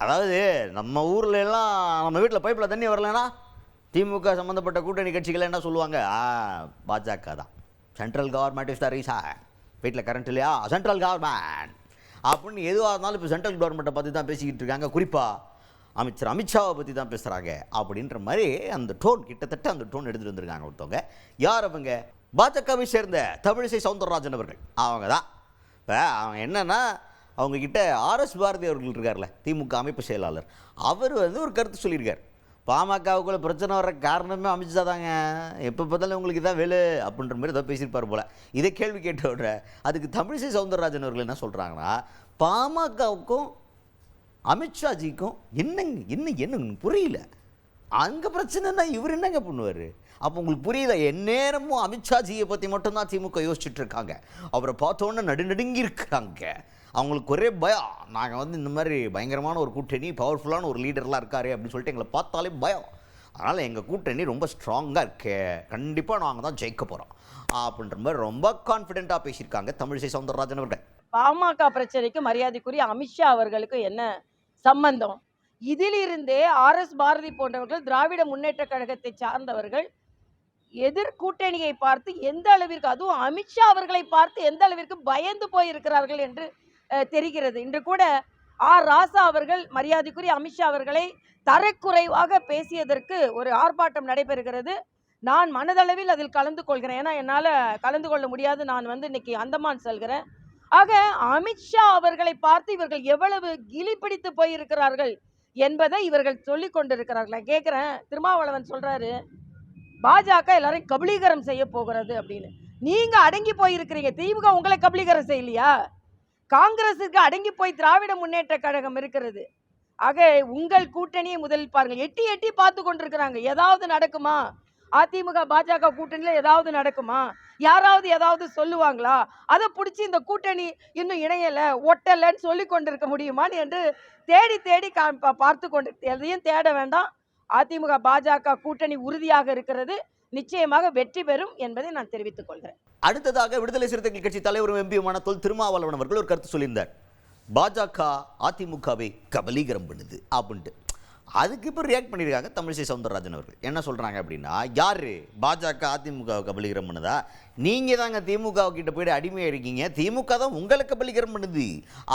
அதாவது நம்ம ஊர்ல எல்லாம் நம்ம வீட்டில் பைப்பில் தண்ணி வரலன்னா திமுக சம்மந்தப்பட்ட கூட்டணி கட்சிகள் என்ன சொல்லுவாங்க? பாஜக தான், central government is the reason. வீட்டில் கரண்ட் இல்லையா, சென்ட்ரல் கவர்மெண்ட் அப்படின்னு எதுவாக இருந்தாலும் இப்போ சென்ட்ரல் கவர்மெண்ட்டை பற்றி தான் பேசிக்கிட்டு இருக்காங்க. குறிப்பாக அமைச்சர் அமித்ஷாவை பற்றி தான் பேசுகிறாங்க அப்படின்ற மாதிரி அந்த டோன், கிட்டத்தட்ட அந்த டோன் எடுத்துகிட்டு வந்திருக்காங்க ஒருத்தவங்க. யார் அவங்க? பாஜகவை சேர்ந்த தமிழிசை சவுந்தரராஜன் அவர்கள். அவங்க தான். இப்போ அவங்க என்னென்னா, அவங்கக்கிட்ட ஆர்எஸ் பாரதி அவர்கள் இருக்கார்ல, திமுக அமைப்பு செயலாளர், அவர் ஒரு கருத்து சொல்லியிருக்கார். பாமகவுக்குள்ள பிரச்சனை வர்ற காரணமே அமித்ஷா தாங்க, எப்போ பார்த்தாலும் உங்களுக்கு தான் வேலை அப்படின்ற மாதிரி ஏதோ பேசியிருப்பார் போல். இதை கேள்வி கேட்ட உடனே அதுக்கு தமிழிசை சவுந்தரராஜன் அவர்கள் என்ன சொல்கிறாங்கன்னா, பாமகவுக்கும் அமித்ஷாஜிக்கும் என்ன புரியல, அங்கே பிரச்சனைனா இவர் என்னங்க பண்ணுவார்? அப்போ உங்களுக்கு புரியல, எந்நேரமும் அமித்ஷாஜியை பற்றி மட்டும்தான் திமுக யோசிச்சுட்டு இருக்காங்க. அவரை பார்த்தோன்னே நடுநடுங்கி இருக்கிறாங்க. அவங்களுக்கு ஒரே பயம், நாங்கள் இந்த மாதிரி பயங்கரமான ஒரு கூட்டணி, பவர்ஃபுல்லான ஒரு லீடர்லாம் இருக்காரு அப்படின்னு சொல்லிட்டு எங்களை பார்த்தாலே பயம். அதனால் எங்கள் கூட்டணி ரொம்ப ஸ்ட்ராங்காக இருக்கு, கண்டிப்பாக நாங்கள் தான் ஜெயிக்க போகிறோம் அப்படின்ற மாதிரி ரொம்ப கான்ஃபிடென்ட்டாக பேசியிருக்காங்க தமிழிசை சவுந்தரராஜன் அவர்கள். பாமக பிரச்சனைக்கு மரியாதைக்குரிய அமித்ஷா அவர்களுக்கு என்ன சம்பந்தம்? இதிலிருந்தே ஆர்எஸ் பாரதி போன்றவர்கள், திராவிட முன்னேற்ற கழகத்தை சார்ந்தவர்கள் எதிர்கூட்டணியை பார்த்து எந்த அளவிற்கு, அதுவும் அமித்ஷா அவர்களை பார்த்து எந்த அளவிற்கு பயந்து போயிருக்கிறார்கள் என்று தெரிகிறது. இன்று கூட ராசா அவர்கள் மரியாதைக்குரிய அமித்ஷா அவர்களை தரக்குறைவாக பேசியதற்கு ஒரு ஆர்ப்பாட்டம் நடைபெறுகிறது. நான் மனதளவில் அதில் கலந்து கொள்கிறேன். ஏன்னா என்னால் கலந்து கொள்ள முடியாது, நான் இன்னைக்கு அந்தமான் செல்கிறேன். ஆக அமித்ஷா அவர்களை பார்த்து இவர்கள் எவ்வளவு கிளி பிடித்து போயிருக்கிறார்கள் என்பதை இவர்கள் சொல்லிக் கொண்டிருக்கிறார்கள். நான் கேட்குறேன், திருமாவளவன் சொல்றாரு பாஜக எல்லாரையும் கபலீகரம் செய்ய போகிறது அப்படின்னு. நீங்க அடங்கி போயிருக்கிறீங்க, திமுக உங்களை கபலீகரம் செய்யலையா? காங்கிரஸுக்கு அடங்கி போய் திராவிட முன்னேற்ற கழகம் இருக்கிறது. ஆக உங்கள் கூட்டணியை முதலில் பாருங்கள். எட்டி எட்டி பார்த்து கொண்டிருக்கிறாங்க. ஏதாவது நடக்குமா? அதிமுக பாஜக கூட்டணியில் ஏதாவது நடக்குமா? யாராவது ஏதாவது சொல்லுவாங்களா? அதை பிடிச்சி இந்த கூட்டணி இன்னும் இணையலை, ஒட்டலைன்னு சொல்லி கொண்டிருக்க முடியுமான்னு என்று தேடி தேடி பார்த்து கொண்டு, எதையும் தேட வேண்டாம். அதிமுக பாஜக கூட்டணி உறுதியாக இருக்கிறது, நிச்சயமாக வெற்றி பெறும் என்பதை நான் தெரிவித்துக் கொள்கிறேன். அடுத்ததாக விடுதலை சிறுத்தைகள் கட்சி தலைவரும் எம்பியுமான தொல் திருமாவளவன் அவர்கள் ஒரு கருத்து சொல்லியிருந்தார். பாஜக அதிமுகவை கபலீகரம் பண்ணுது அப்படின்ட்டு. அதுக்கு இப்போ ரியாக்ட் பண்ணியிருக்காங்க தமிழிசை சவுந்தரராஜன் அவர்கள். என்ன சொல்கிறாங்க அப்படின்னா, யார் பாஜக அதிமுகவை கபலீகரம் பண்ணுதா? நீங்கள் தாங்க திமுக கிட்ட போய்ட்டு அடிமையாக இருக்கீங்க, திமுக தான் உங்களை கபலீகரம் பண்ணுது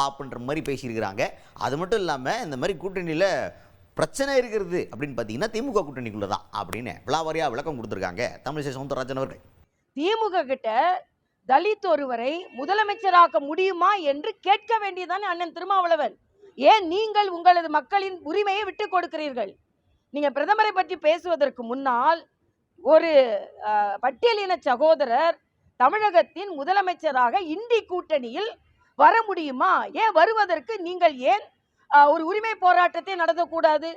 அப்படின்ற மாதிரி பேசியிருக்கிறாங்க. அது மட்டும் இல்லாமல் இந்த மாதிரி கூட்டணியில் பிரச்சனை இருக்கிறது அப்படின்னு பார்த்தீங்கன்னா திமுக கூட்டணிக்குள்ளே தான் அப்படின்னு விளாவாரியாக விளக்கம் கொடுத்துருக்காங்க தமிழிசை சவுந்தரராஜன் அவர்கள். திமுக கிட்ட தலித் ஒருவரை முதலமைச்சராக்க முடியுமா என்று கேட்க வேண்டியதானே அண்ணன் திருமாவளவன். ஏன் நீங்கள் உங்களது மக்களின் உரிமையை விட்டு கொடுக்கிறீர்கள்? நீங்க பிரதமரை பற்றி பேசுவதற்கு முன்னால் ஒரு பட்டியலின சகோதரர் தமிழகத்தின் முதலமைச்சராக இந்தி கூட்டணியில் வர முடியுமா? ஏன் வருவதற்கு நீங்கள் ஏன் ஒரு உரிமை போராட்டத்தை நடத்தக்கூடாது?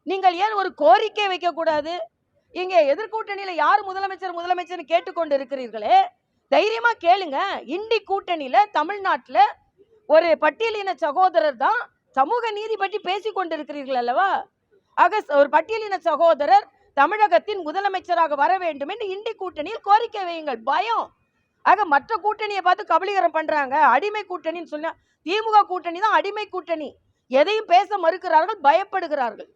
நீங்கள் ஏன் ஒரு கோரிக்கை வைக்கக்கூடாது? இங்கே எதிர்கூட்டணியில யார் முதலமைச்சர் கேட்டுக்கொண்டு இருக்கிறீர்களே, தைரியமா கேளுங்க. இந்தி கூட்டணியில தமிழ்நாட்டில் ஒரு பட்டியலின சகோதரர் தான் சமூக நீதி பற்றி பேசிக் கொண்டிருக்கிறீர்கள் அல்லவா? ஆக ஒரு பட்டியலின சகோதரர் தமிழகத்தின் முதலமைச்சராக வர வேண்டும் என்று இந்தி கூட்டணியில் கோரிக்கை வையுங்கள். பயம். ஆக மற்ற கூட்டணியை பார்த்து கபலீகரம் பண்றாங்க, அடிமை கூட்டணின்னு சொன்னா திமுக கூட்டணி தான் அடிமை கூட்டணி. எதையும் பேச மறுக்கிறார்கள், பயப்படுகிறார்கள்.